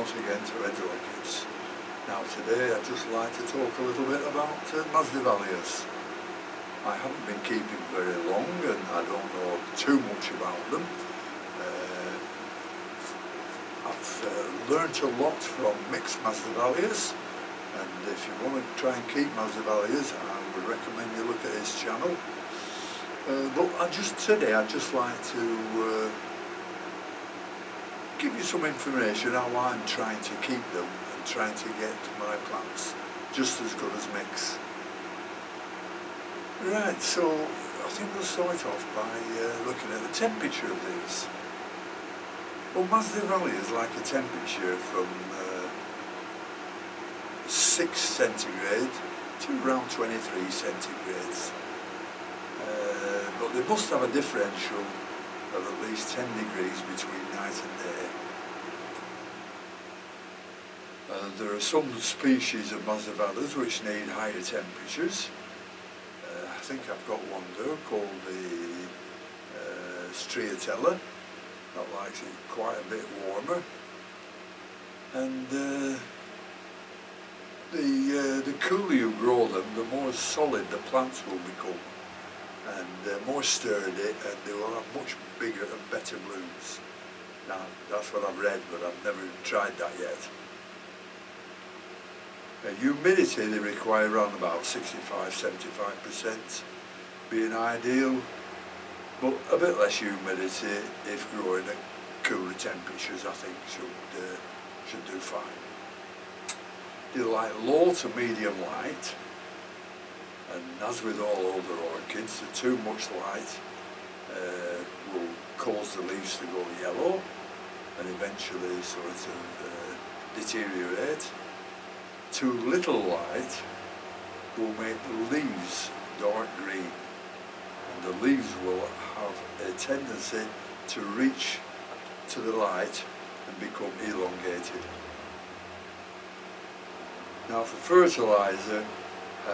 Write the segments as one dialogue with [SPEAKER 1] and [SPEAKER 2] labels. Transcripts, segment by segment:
[SPEAKER 1] once again to Red Orchids. Now today I'd just like to talk a little bit about masdevallias. I haven't been keeping very long and I don't know too much about them. I've learnt a lot from Micks masdevallias, and if you want to try and keep masdevallias, I would recommend you look at his channel. But today I'd just like to give you some information how I'm trying to keep them and trying to get my plants just as good as Micks. Right, so I think we'll start off by looking at the temperature of these. Well, masdevallias like a temperature from 6 centigrade to around 23 centigrades. But they must have a differential of at least 10 degrees between night and day. There are some species of masdevallias which need higher temperatures. I think I've got one there called the striatella that likes it quite a bit warmer. And the cooler you grow them, the more solid the plants will become, and they're more sturdy, and they will have much bigger and better blooms. Now, that's what I've read, but I've never tried that yet. Humidity they require around about 65–75% being ideal, but a bit less humidity if growing at cooler temperatures I think should do fine. They like low to medium light, and as with all other orchids, too much light will cause the leaves to go yellow and eventually sort of deteriorate. Too little light will make the leaves dark green, and the leaves will have a tendency to reach to the light and become elongated. Now for fertilizer, I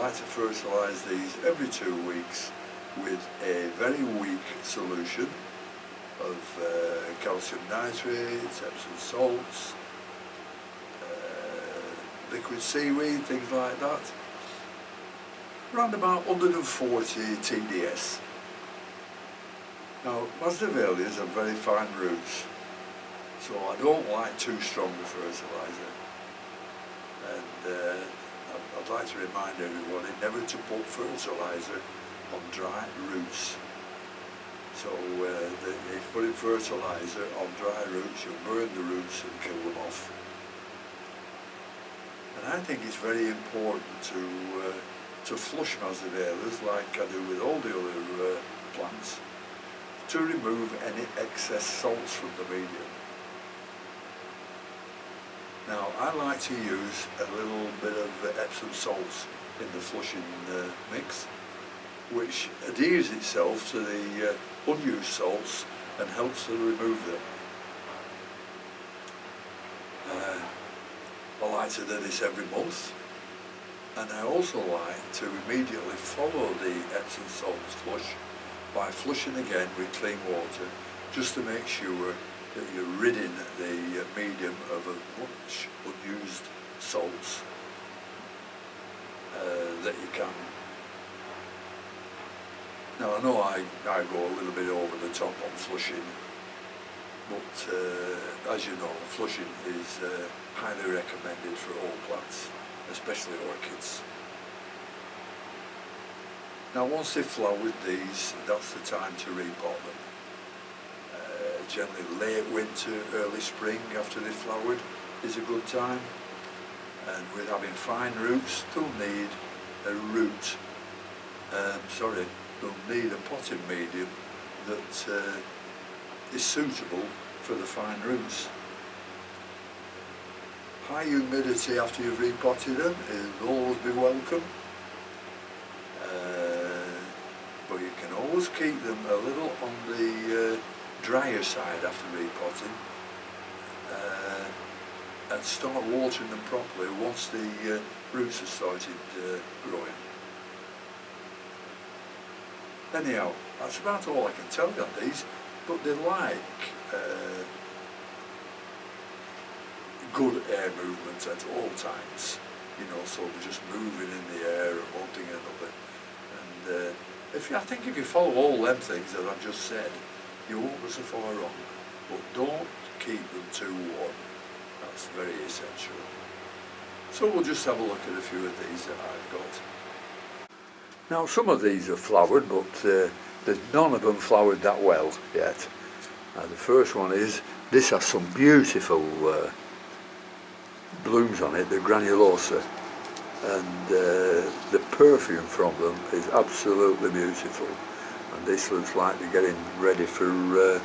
[SPEAKER 1] like to fertilise these every 2 weeks with a very weak solution of calcium nitrate, Epsom salts, liquid seaweed, things like that. Around about 140 TDS. Now, masdevallias have very fine roots, so I don't like too strong a fertiliser. And I'd like to remind everybody never to put fertiliser on dry roots. So if putting fertiliser on dry roots, you'll burn the roots and kill them off. And I think it's very important to flush masdevallias like I do with all the other plants, to remove any excess salts from the medium. Now I like to use a little bit of Epsom salts in the flushing mix, which adheres itself to the unused salts and helps to remove them. I like to do this every month, and I also like to immediately follow the Epsom salts flush by flushing again with clean water, just to make sure that you're ridding the medium of as much unused salts that you can. Now I know I go a little bit over the top on flushing, but as you know, flushing is highly recommended for all plants, especially orchids. Now once they've flowered these, that's the time to repot them. Generally late winter, early spring after they've flowered is a good time, and with having fine roots, they'll need a they'll need a potting medium that is suitable for the fine roots. High humidity after you've repotted them will always be welcome, but you can always keep them a little on the drier side after repotting, and start watering them properly once the roots have started growing. Anyhow, that's about all I can tell you on these, but they like good air movement at all times, you know, so they're just moving in the air and one thing and another. And I think if you follow all them things that I've just said, you won't go so far wrong. But don't keep them too warm. That's very essential. So we'll just have a look at a few of these that I've got. Now some of these are flowered, but there's none of them flowered that well yet. The first one is, this has some beautiful blooms on it, the granulosa, and the perfume from them is absolutely beautiful. And this looks like they're getting ready for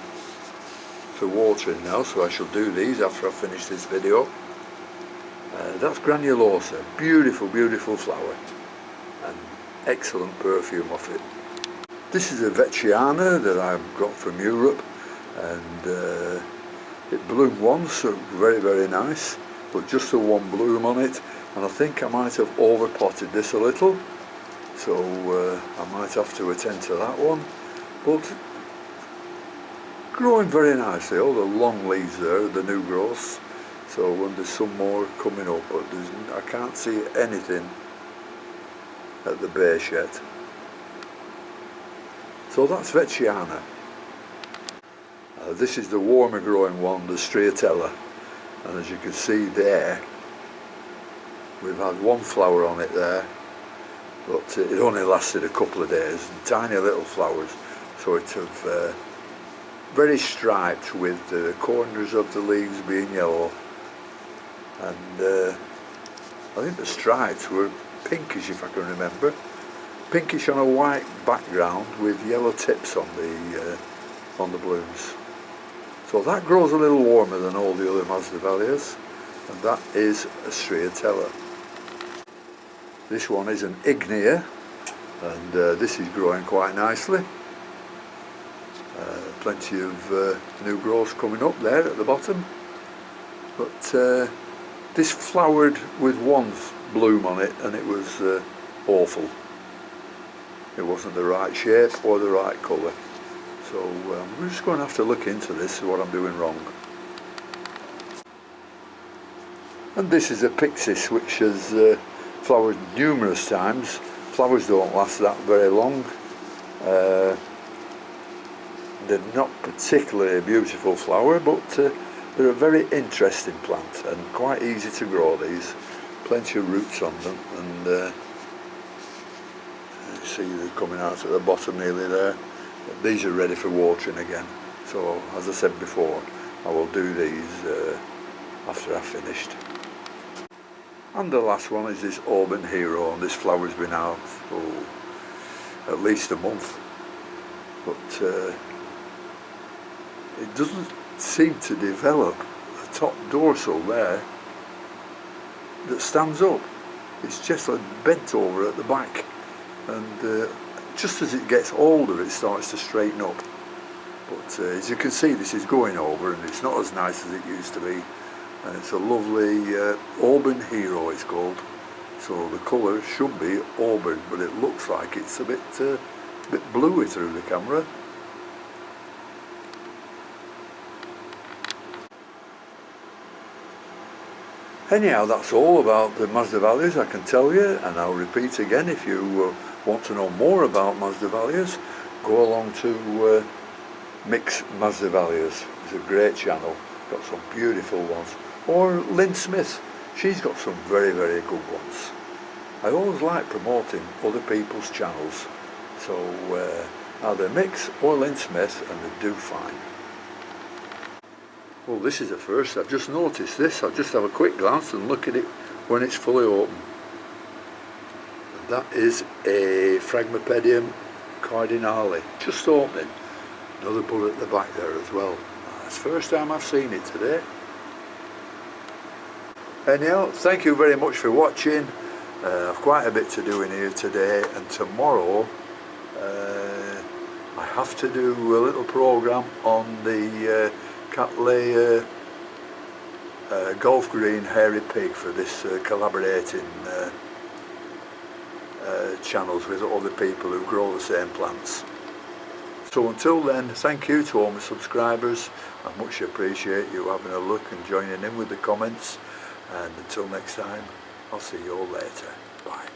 [SPEAKER 1] watering now, so I shall do these after I finish this video. That's granulosa, beautiful, beautiful flower, and excellent perfume off it. This is a Vecchiana that I've got from Europe, and it bloomed once, so very, very nice, but just the one bloom on it, and I think I might have overpotted this a little, so I might have to attend to that one. But growing very nicely, all the long leaves there, the new growths, so when there's some more coming up, but I can't see anything at the base yet. So that's Vecchiana. This is the warmer growing one, the Striatella, and as you can see there, we've had one flower on it there, but it only lasted a couple of days, and tiny little flowers, so it's very striped with the corners of the leaves being yellow, and I think the stripes were pinkish, if I can remember, pinkish on a white background with yellow tips on the blooms. So that grows a little warmer than all the other Masdevallias, and that is a Striatella. This one is an Ignea, and this is growing quite nicely. Plenty of new growth coming up there at the bottom, but this flowered with one bloom on it, and it was awful. It wasn't the right shape or the right colour, so we're just going to have to look into this, see what I'm doing wrong. And this is a Pyxis, which has flowered numerous times. Flowers don't last that very long. They're not particularly a beautiful flower, but they're a very interesting plant and quite easy to grow. These, plenty of roots on them, and you see they're coming out at the bottom nearly there. These are ready for watering again, so as I said before, I will do these after I've finished. And the last one is this Auburn Hero, and this flower's been out at least a month, but it doesn't seem to develop a top dorsal there that stands up. It's just like bent over at the back, and just as it gets older it starts to straighten up. But as you can see, this is going over, and it's not as nice as it used to be, and it's a lovely Auburn Hero it's called. So the colour should be auburn, but it looks like it's a bit bluey through the camera. Anyhow, that's all about the Masdevallias I can tell you, and I'll repeat again, if you want to know more about Masdevallias, go along to Micks Masdevallias. It's a great channel, got some beautiful ones. Or Lynn Smith, she's got some very, very good ones. I always like promoting other people's channels, so either Micks or Lynn Smith, and they do fine. Well, this is the first. I've just noticed this. I'll just have a quick glance and look at it when it's fully open. And that is a Phragmipedium cardinale, just opening. Another bud at the back there as well. It's the first time I've seen it today. Anyhow, thank you very much for watching. I've quite a bit to do in here today, and tomorrow I have to do a little programme on the Cattleya golf green hairy pig for this collaborating channels with other people who grow the same plants. So until then, thank you to all my subscribers. I much appreciate you having a look and joining in with the comments. And until next time, I'll see you all later. Bye.